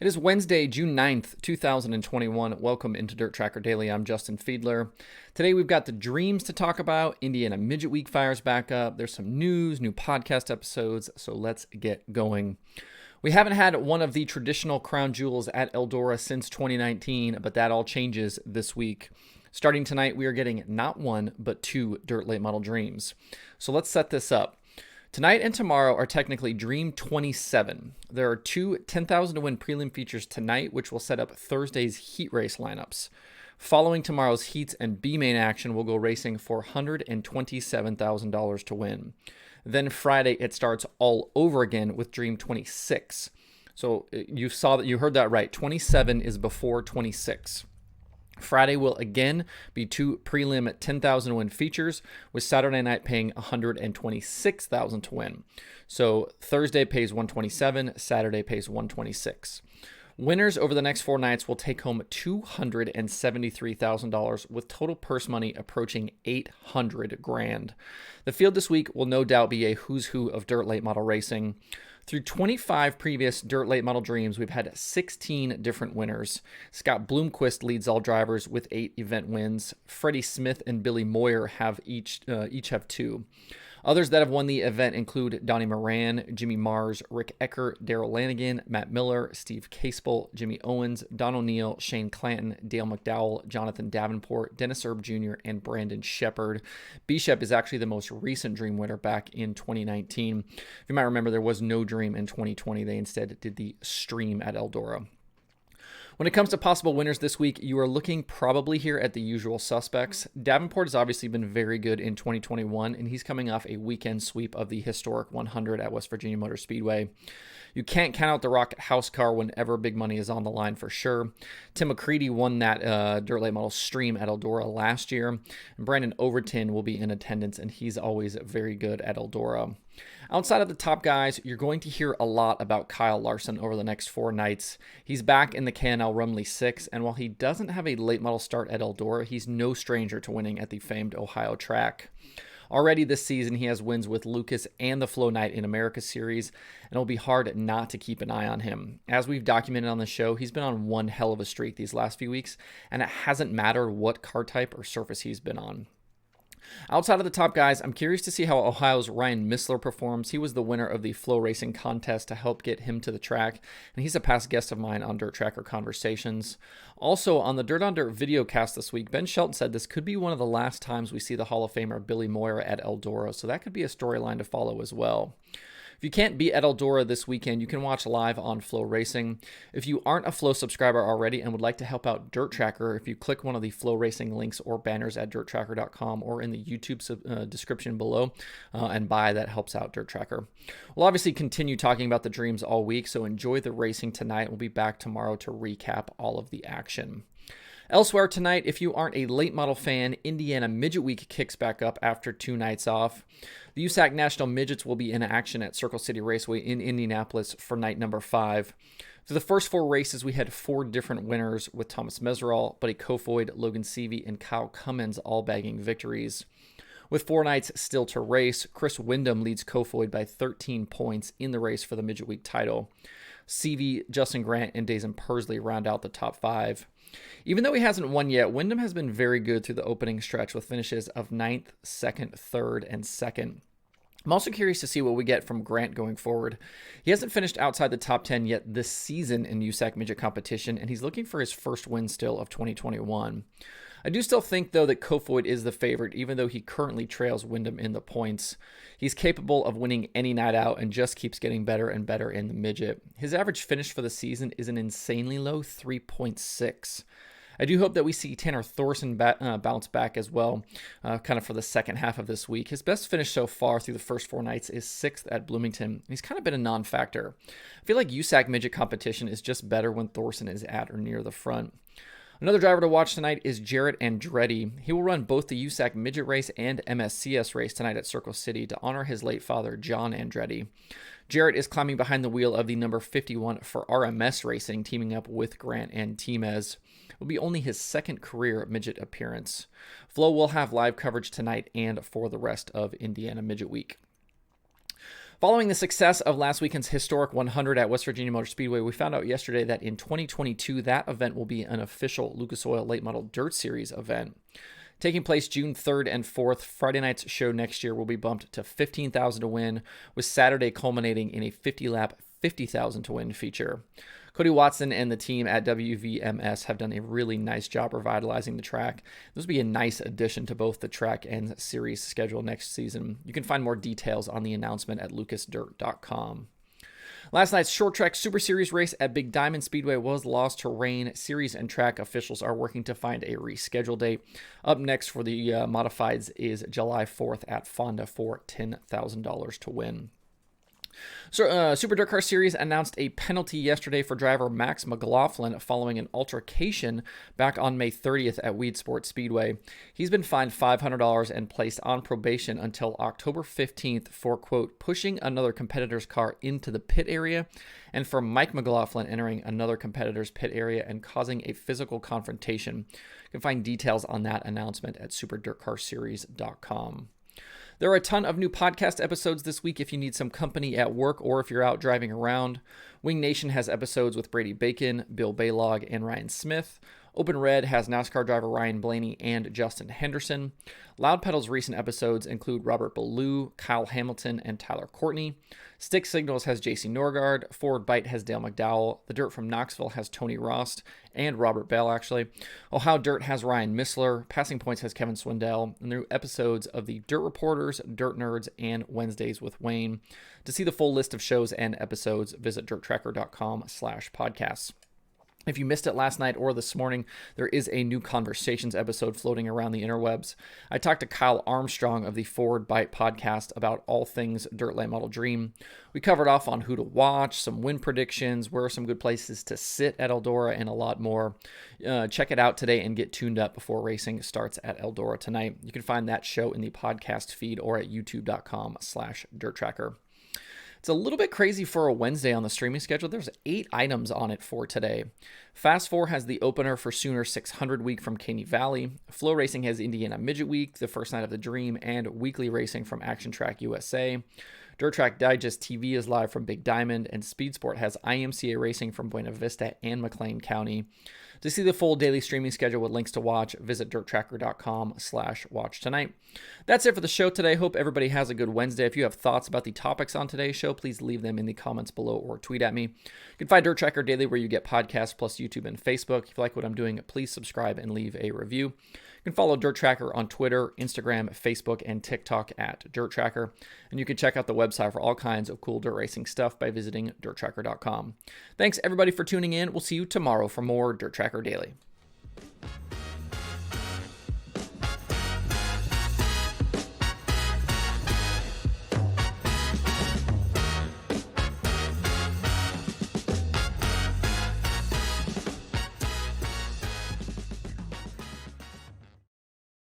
It is Wednesday, June 9th, 2021. Welcome into DIRTRACKR Daily. I'm Justin Fiedler. Today we've got the Dreams to talk about. Indiana Midget Week fires back up. There's some news, new podcast episodes, so let's get going. We haven't had one of the traditional crown jewels at Eldora since 2019, but that all changes this week. Starting tonight, we are getting not one, but two Dirt Late Model Dreams. So let's set this up. Tonight and tomorrow are technically Dream 27. There are two 10,000 to win prelim features tonight, which will set up Thursday's heat race lineups. Following tomorrow's heats and B-main action, we'll go racing for $127,000 to win. Then Friday, it starts all over again with Dream 26. So you heard that right. 27 is before 26. Friday will again be two prelim 10,000 win features, with Saturday night paying $126,000 to win. So Thursday pays $127,000, Saturday pays $126,000. Winners over the next 4 nights will take home $273,000, with total purse money approaching $800,000. The field this week will no doubt be a who's who of dirt late model racing. Through 25 previous Dirt Late Model Dreams, we've had 16 different winners. Scott Bloomquist leads all drivers with 8 event wins. Freddie Smith and Billy Moyer have each have 2. Others that have won the event include Donnie Moran, Jimmy Mars, Rick Ecker, Daryl Lanigan, Matt Miller, Steve Caspel, Jimmy Owens, Don O'Neill, Shane Clanton, Dale McDowell, Jonathan Davenport, Dennis Erb Jr., and Brandon Shepard. B-Shep is actually the most recent Dream winner back in 2019. If you might remember, there was no Dream in 2020. They instead did the Stream at Eldora. When it comes to possible winners this week, you are looking probably here at the usual suspects. Davenport has obviously been very good in 2021, and he's coming off a weekend sweep of the historic 100 at West Virginia Motor Speedway. You can't count out the Rocket House car whenever big money is on the line for sure. Tim McCready won that Dirt Late Model Stream at Eldora last year. And Brandon Overton will be in attendance, and he's always very good at Eldora. Outside of the top guys, you're going to hear a lot about Kyle Larson over the next 4 nights. He's back in the K&L Rumley 6, and while he doesn't have a late model start at Eldora, he's no stranger to winning at the famed Ohio track. Already this season, he has wins with Lucas and the Flow Night in America Series, and it'll be hard not to keep an eye on him. As we've documented on the show, he's been on one hell of a streak these last few weeks, and it hasn't mattered what car type or surface he's been on. Outside of the top guys, I'm curious to see how Ohio's Ryan Missler performs. He was the winner of the Flow Racing contest to help get him to the track, and he's a past guest of mine on Dirt Tracker Conversations. Also, on the Dirt on Dirt video cast this week, Ben Shelton said this could be one of the last times we see the Hall of Famer Billy Moyer at Eldora, so that could be a storyline to follow as well. If you can't be at Eldora this weekend, you can watch live on Flow Racing. If you aren't a Flow subscriber already and would like to help out Dirt Tracker, if you click one of the Flow Racing links or banners at DIRTRACKR.com or in the YouTube description below and buy, that helps out Dirt Tracker. We'll obviously continue talking about the Dreams all week, so enjoy the racing tonight. We'll be back tomorrow to recap all of the action. Elsewhere tonight, if you aren't a late model fan, Indiana Midget Week kicks back up after 2 nights off. The USAC National Midgets will be in action at Circle City Raceway in Indianapolis for night number 5. For the first 4 races, we had 4 different winners, with Thomas Meserol, Buddy Kofoid, Logan Seavey, and Kyle Cummins all bagging victories. With 4 nights still to race, Chris Wyndham leads Kofoid by 13 points in the race for the Midget Week title. Seavey, Justin Grant, and Dazen Persley round out the top 5. Even though he hasn't won yet, Wyndham has been very good through the opening stretch with finishes of 9th, 2nd, 3rd, and 2nd. I'm also curious to see what we get from Grant going forward. He hasn't finished outside the top 10 yet this season in USAC Midget competition, and he's looking for his first win still of 2021. I do still think, though, that Kofoid is the favorite, even though he currently trails Wyndham in the points. He's capable of winning any night out and just keeps getting better and better in the midget. His average finish for the season is an insanely low 3.6. I do hope that we see Tanner Thorson bounce back as well, kind of for the second half of this week. His best finish so far through the first 4 nights is 6th at Bloomington. He's kind of been a non-factor. I feel like USAC midget competition is just better when Thorson is at or near the front. Another driver to watch tonight is Jarrett Andretti. He will run both the USAC Midget race and MSCS race tonight at Circle City to honor his late father, John Andretti. Jarrett is climbing behind the wheel of the number 51 for RMS Racing, teaming up with Grant and Timez. It will be only his 2nd career midget appearance. Flo will have live coverage tonight and for the rest of Indiana Midget Week. Following the success of last weekend's historic 100 at West Virginia Motor Speedway, we found out yesterday that in 2022, that event will be an official Lucas Oil Late Model Dirt Series event. Taking place June 3rd and 4th, Friday night's show next year will be bumped to $15,000 to win, with Saturday culminating in a 50-lap $50,000 to win feature. Cody Watson and the team at WVMS have done a really nice job revitalizing the track. This will be a nice addition to both the track and series schedule next season. You can find more details on the announcement at lucasdirt.com. Last night's short track Super Series race at Big Diamond Speedway was lost to rain. Series and track officials are working to find a reschedule date. Up next for the modifieds is July 4th at Fonda for $10,000 to win. So, Super DIRTRACKR Series announced a penalty yesterday for driver Max McLaughlin following an altercation back on May 30th at Weed Sport Speedway. He's been fined $500 and placed on probation until October 15th for, quote, pushing another competitor's car into the pit area, and for Mike McLaughlin entering another competitor's pit area and causing a physical confrontation. You can find details on that announcement at superdirtcarseries.com. There are a ton of new podcast episodes this week if you need some company at work or if you're out driving around. Wing Nation has episodes with Brady Bacon, Bill Baylog, and Ryan Smith. Open Red has NASCAR driver Ryan Blaney and Justin Henderson. Loud Pedal's recent episodes include Robert Ballou, Kyle Hamilton, and Tyler Courtney. Stick Signals has JC Norgard. Forward Bite has Dale McDowell. The Dirt from Knoxville has Tony Rost and Robert Bell, actually. Ohio Dirt has Ryan Missler. Passing Points has Kevin Swindell. And new episodes of the Dirt Reporters, Dirt Nerds, and Wednesdays with Wayne. To see the full list of shows and episodes, visit DIRTRACKR.com/podcasts. If you missed it last night or this morning, there is a new Conversations episode floating around the interwebs. I talked to Kyle Armstrong of the Forward Bite podcast about all things Dirt Late Model Dream. We covered off on who to watch, some win predictions, where are some good places to sit at Eldora, and a lot more. Check it out today and get tuned up before racing starts at Eldora tonight. You can find that show in the podcast feed or at youtube.com/DIRTRACKR. It's a little bit crazy for a Wednesday on the streaming schedule. There's 8 items on it for today. Fast 4 has the opener for Sooner 600 Week from Caney Valley. Flow Racing has Indiana Midget Week, the first night of the Dream, and weekly racing from Action Track USA. Dirt Track Digest TV is live from Big Diamond, and Speed Sport has IMCA racing from Buena Vista and McLean County. To see the full daily streaming schedule with links to watch, visit DIRTRACKR.com/watch tonight. That's it for the show today. Hope everybody has a good Wednesday. If you have thoughts about the topics on today's show, please leave them in the comments below or tweet at me. You can find DIRTRACKR Daily where you get podcasts plus YouTube and Facebook. If you like what I'm doing, please subscribe and leave a review. You can follow DIRTRACKR on Twitter, Instagram, Facebook, and TikTok at DIRTRACKR. And you can check out the website for all kinds of cool dirt racing stuff by visiting DIRTRACKR.com. Thanks everybody for tuning in. We'll see you tomorrow for more DIRTRACKR Daily.